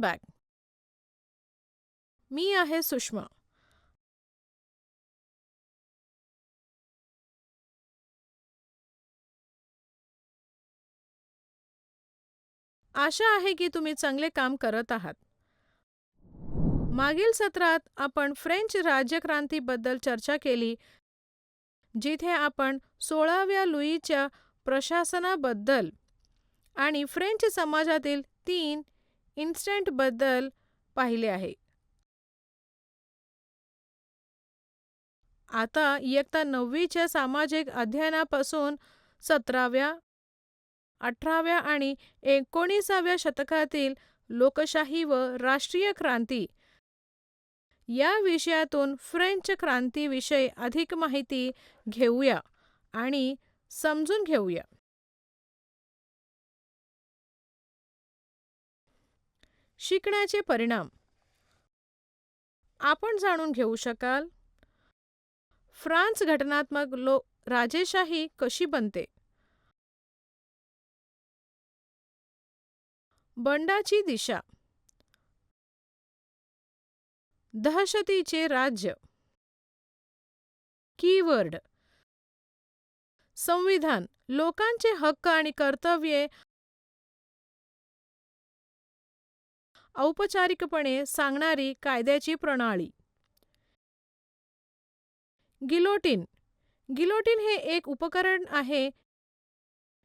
Back. मी आहे सुषमा. आशा आहे की तुम्ही चांगले काम करत आहात. मागील सत्रात आपण फ्रेंच राज्यक्रांतीबद्दल चर्चा केली, जिथे आपण 16व्या लुईच्या प्रशासनाबद्दल आणि फ्रेंच समाजातील 3 इन्स्टंटबद्दल पाहिले आहे. आता इयत्ता 9वीच्या सामाजिक अध्ययनापासून 17व्या, 18व्या आणि 19व्या शतकातील लोकशाही व राष्ट्रीय क्रांती या विषयातून फ्रेंच क्रांतीविषयी अधिक माहिती घेऊया आणि समजून घेऊया. शिकण्याचे परिणाम आपण जाणून घेऊ शकाल. फ्रान्स घटनात्मक राजेशाही कशी बनते. बंडाची दिशा. दहशतीचे राज्य. कीवर्ड. संविधान, लोकांचे हक्क आणि कर्तव्ये औपचारिकपणे सांगणारी कायद्याची प्रणाली. गिलोटिन. गिलोटिन हे एक उपकरण आहे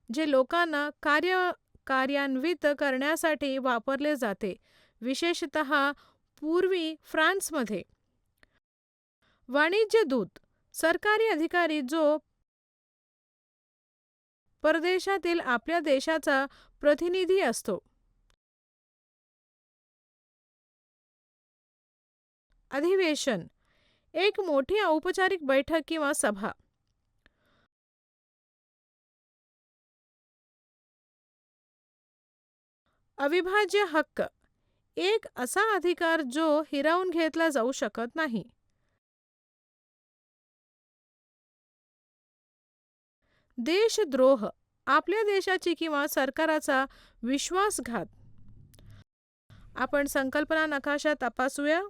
जे लोकांना कार्यान्वित करण्यासाठी वापरले जाते, विशेषतः पूर्वी फ्रान्समध्ये. वाणिज्य दूत, सरकारी अधिकारी जो परदेशातील आपल्या देशाचा प्रतिनिधी असतो. अधिवेशन, एक मोठी औपचारिक बैठक किंवा सभा. अविभाज्य हक्क, एक असा अधिकार जो हिरावून घेतला जाऊ शकत नाही. देशद्रोह, आपल्या देशाची किंवा सरकाराचा विश्वासघात. आपण संकल्पना नकाशा तपासूया.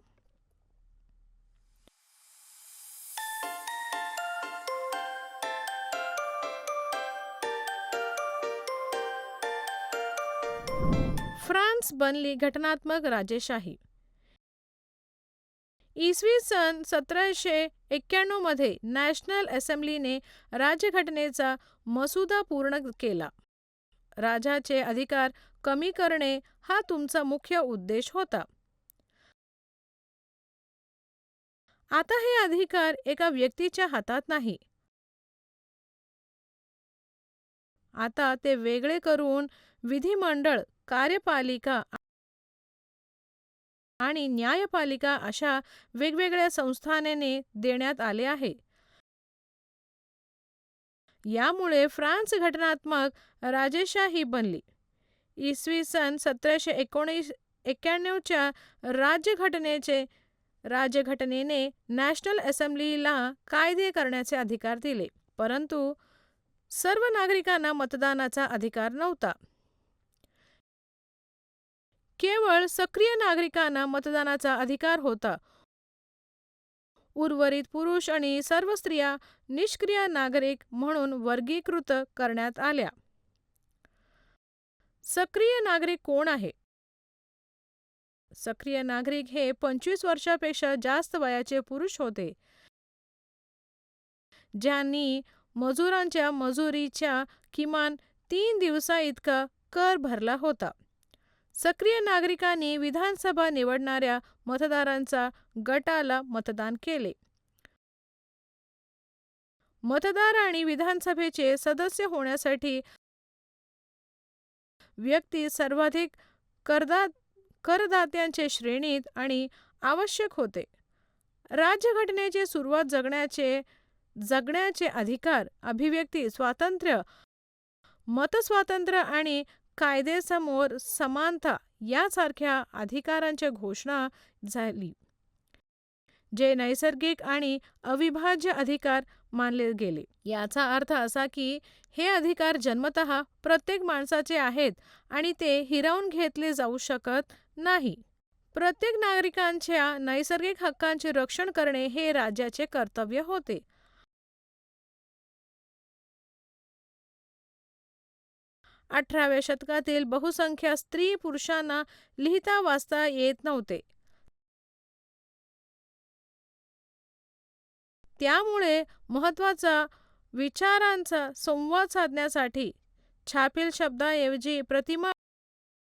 फ्रान्स बनली घटनात्मक राजेशाही. इसवी सन 1791 मध्ये नॅशनल असेंब्लीने राज्यघटनेचा मसुदा पूर्ण केला. राजाचे अधिकार कमी करणे हा तुमचा मुख्य उद्देश होता. आता हे अधिकार एका व्यक्तीच्या हातात नाही. आता ते वेगळे करून विधिमंडळ, कार्यपालिका आणि न्यायपालिका अशा वेगवेगळ्या संस्थांनी देण्यात आले आहे. यामुळे फ्रान्स घटनात्मक राजेशाही बनली. इसवी सन 1791 च्या राज्यघटनेने नॅशनल असेंब्लीला कायदे करण्याचे अधिकार दिले, परंतु सर्व नागरिकांना मतदानाचा अधिकार नव्हता. केवळ सक्रिय नागरिकांना मतदानाचा अधिकार होता. उर्वरित पुरुष आणि सर्व स्त्रिया निष्क्रिय नागरिक म्हणून वर्गीकृत करण्यात आल्या. सक्रिय नागरिक कोण आहे? सक्रिय नागरिक हे 25 वर्षापेक्षा जास्त वयाचे पुरुष होते, ज्यांनी मजुरांच्या मजुरीच्या किमान 3 दिवसाइतका कर भरला होता. सक्रिय नागरिकांनी विधानसभा निवडणाऱ्या मतदारांचा गटाला मतदान केले. मतदार आणि विधानसभेचे सदस्य होण्यासाठी व्यक्ती सर्वाधिक करदात्यांचे श्रेणीत आणि आवश्यक होते. राज्यघटनेचे सुरुवात जगण्याचे अधिकार, अभिव्यक्ती स्वातंत्र्य, मतस्वातंत्र्य आणि कायदेसमोर समानता यासारख्या अधिकारांची घोषणा झाली, जे नैसर्गिक आणि अविभाज्य अधिकार मानले गेले. याचा अर्थ असा की हे अधिकार जन्मतः प्रत्येक माणसाचे आहेत आणि ते हिरावून घेतले जाऊ शकत नाही. प्रत्येक नागरिकांच्या नैसर्गिक हक्कांचे रक्षण करणे हे राज्याचे कर्तव्य होते. 18व्या शतकातील बहुसंख्य स्त्री पुरुषांना लिहिता वाचता येत नव्हते. त्यामुळे महत्त्वाचा विचारांचा संवाद साधण्यासाठी छापील शब्दाऐवजी प्रतिमा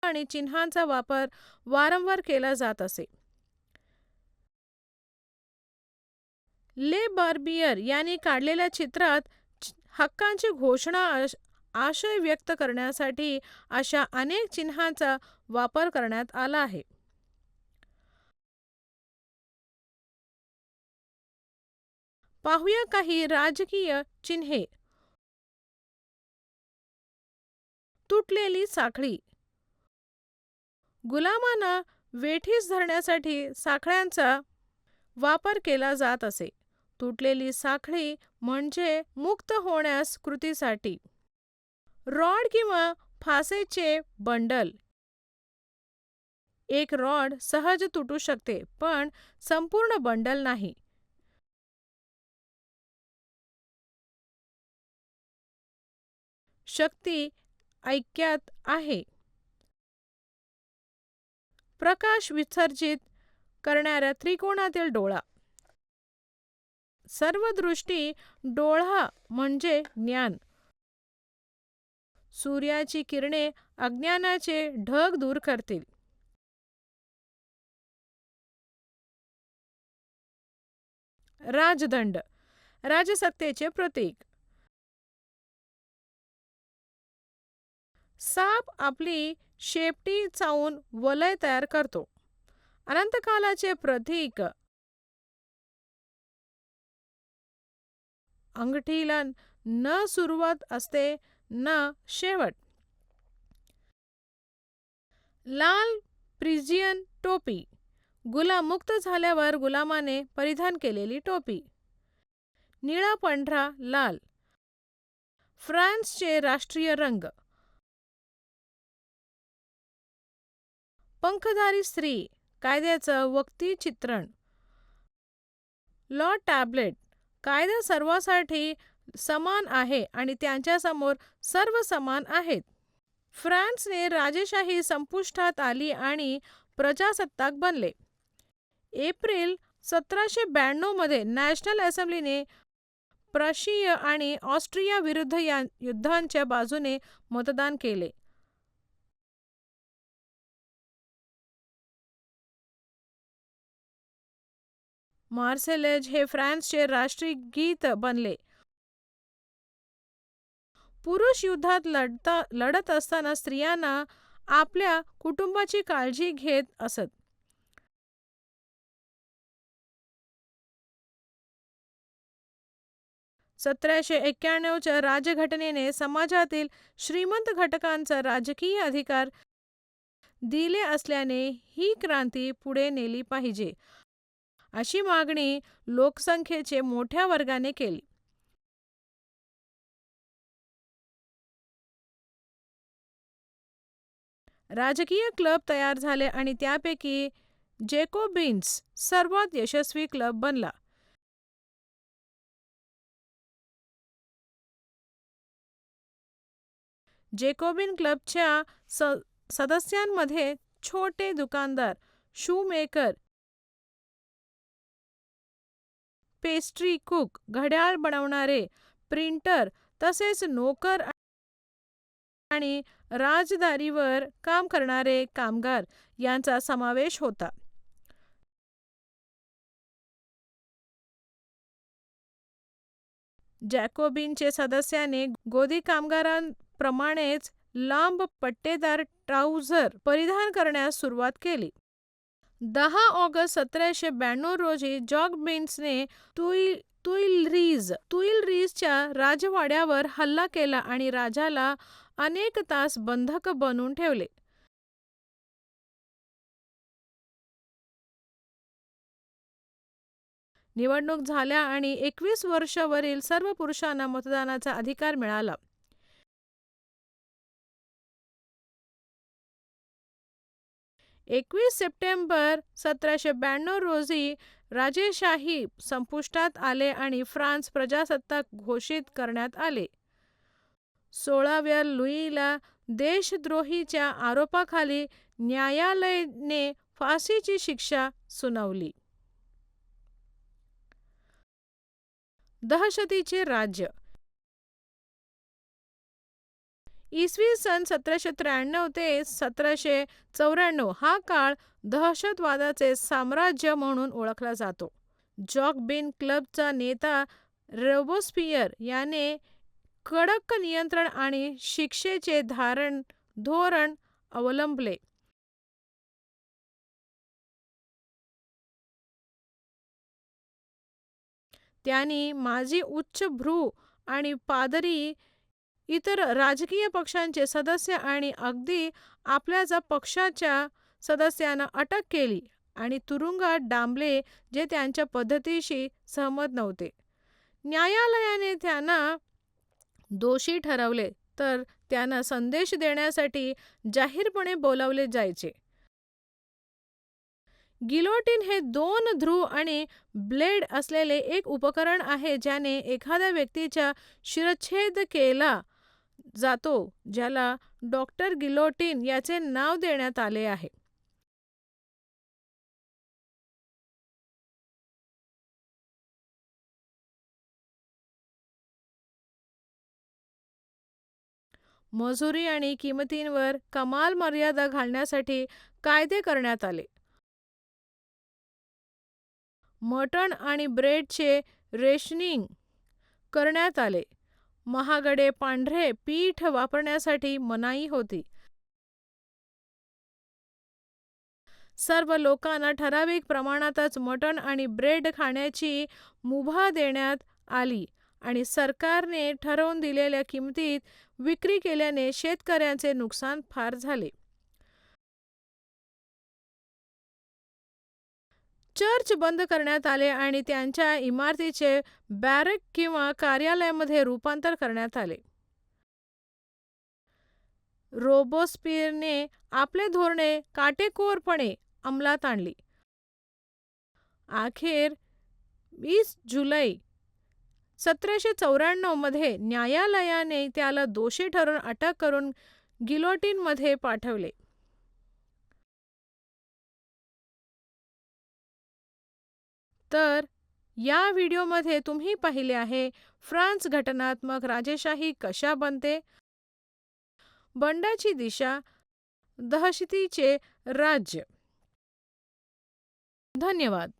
आणि चिन्हांचा वापर वारंवार केला जात असे. ले बार्बियर यांनी काढलेल्या चित्रात हक्कांची घोषणा आशय व्यक्त करण्यासाठी अशा अनेक चिन्हांचा वापर करण्यात आला आहे. पाहूया काही राजकीय चिन्हे. तुटलेली साखळी. गुलामांना वेठीस धरण्यासाठी साखळ्यांचा वापर केला जात असे. तुटलेली साखळी म्हणजे मुक्त होण्यास कृतीसाठी. रॉड किंवा फासेचे बंडल. एक रॉड सहज तुटू शकते पण संपूर्ण बंडल नाही. शक्ती ऐक्यात आहे. प्रकाश विसर्जित करणाऱ्या त्रिकोणातील डोळा. सर्वदृष्टी डोळा म्हणजे ज्ञान. सूर्याची किरणे अज्ञानाचे ढग दूर करतील. राजदंड. राजसत्तेचे प्रतीक. साप आपली शेपटी चावून वलय तयार करतो. अनंतकालाचे प्रतीक. अंगठीला न सुरुवात असते न शेवट. लाल प्रिजियन टोपी. गुलाम मुक्त झाल्यावर गुलामाने परिधान केलेली टोपी. निळा पांढरा लाल. फ्रान्सचे राष्ट्रीय रंग. पंखधारी स्त्री. कायद्याचं वक्ती चित्रण. Law tablet. कायदा सर्वांसाठी समान आहे आणि त्यांच्यासमोर सर्व समान आहेत. फ्रान्सने राजेशाही संपुष्टात आली आणि प्रजासत्ताक बनले. एप्रिल 1792 मध्ये नॅशनल असेंब्लीने प्रशिया आणि ऑस्ट्रिया विरुद्ध या युद्धांच्या बाजूने मतदान केले. मार्सेलेज हे फ्रान्सचे राष्ट्रीय गीत बनले. पुरुष युद्धात लढत असताना स्त्रियांना आपल्या कुटुंबाची काळजी घेत असत. 1791च्या राज्यघटनेने समाजातील श्रीमंत घटकांचा राजकीय अधिकार दिले असल्याने ही क्रांती पुढे नेली पाहिजे अशी मागणी लोकसंख्येचे मोठ्या वर्गाने केली. राजकीय क्लब तयार झाले आणि त्यापैकी जॅकोबिन्स सर्वात यशस्वी क्लब बनला. जॅकोबिन क्लबच्या सदस्यांमध्ये छोटे दुकानदार, शूमेकर, पेस्ट्री कुक, घड्याळ बनवणारे, प्रिंटर तसेच नोकर आणि राजदारीवर काम करणारे कामगार यांचा समावेश होता. जॅकोबिनचे सदस्याने गोदी कामगारांप्रमाणेच लांब पट्टेदार ट्राउझर परिधान करण्यास सुरुवात केली. 10 ऑगस्ट 1792 रोजी जॅकोबिन्सने तुइलरीजच्या राजवाड्यावर हल्ला केला आणि राजाला अनेक तास बंधक बनवून ठेवले. निवडणूक झाल्या आणि 21 वर्षावरील सर्व पुरुषांना मतदानाचा अधिकार मिळाला. 21 सप्टेंबर 1792 रोजी राजेशाही संपुष्टात आले आणि फ्रान्स प्रजासत्ताक घोषित करण्यात आले. 16व्या लुईला देशद्रोहीच्या आरोपाखाली न्यायालयाने फाशीची शिक्षा सुनावली. दहशतीचे राज्य. इसवी सन 1793 ते 1794 हा काळ दहशतवादाचे साम्राज्य म्हणून ओळखला जातो. जॅकोबिन क्लबचा नेता रोबेस्पियर याने कडक नियंत्रण आणि शिक्षेचे धोरण अवलंबले. त्यांनी माजी उच्चभ्रू आणि पादरी, इतर राजकीय पक्षांचे सदस्य आणि अगदी आपल्याच पक्षाच्या सदस्यांना अटक केली आणि तुरुंगात डांबले जे त्यांच्या पद्धतीशी सहमत नव्हते. न्यायालयाने त्यांना दोषी ठरवले तर त्यांना संदेश देण्यासाठी जाहीरपणे बोलावले जायचे. गिलोटिन हे 2 ध्रुव आणि ब्लेड असलेले एक उपकरण आहे ज्याने एखाद्या व्यक्तीचा शिरच्छेद केला जातो, ज्याला डॉक्टर गिलोटिन याचे नाव देण्यात आले आहे. मजुरी आणि किंमतींवर कमाल मर्यादा घालण्यासाठी कायदे करण्यात आले. मटण आणि ब्रेडचे रेशनिंग करण्यात आले. महागडे पांढरे पीठ वापरण्यासाठी मनाई होती. सर्व लोकांना ठराविक प्रमाणातच मटण आणि ब्रेड खाण्याची मुभा देण्यात आली आणि सरकारने ठरवून दिलेल्या किमतीत विक्री केल्याने शेतकऱ्यांचे नुकसान फार झाले. चर्च बंद करण्यात आले आणि त्यांच्या इमारतीचे बॅरक किंवा कार्यालयामध्ये रूपांतर करण्यात आले. रोबेस्पियरने आपले धोरणे काटेकोरपणे अंमलात आणली. अखेर 20 जुलै 1794 मध्ये न्यायालयाने त्याला दोषी ठरवून अटक करून गिलोटिनमध्ये पाठवले. तर या व्हिडिओमध्ये तुम्ही पाहिले आहे फ्रान्स घटनात्मक राजेशाही कशा बनते, बंडाची दिशा, दहशतीचे राज्य. धन्यवाद.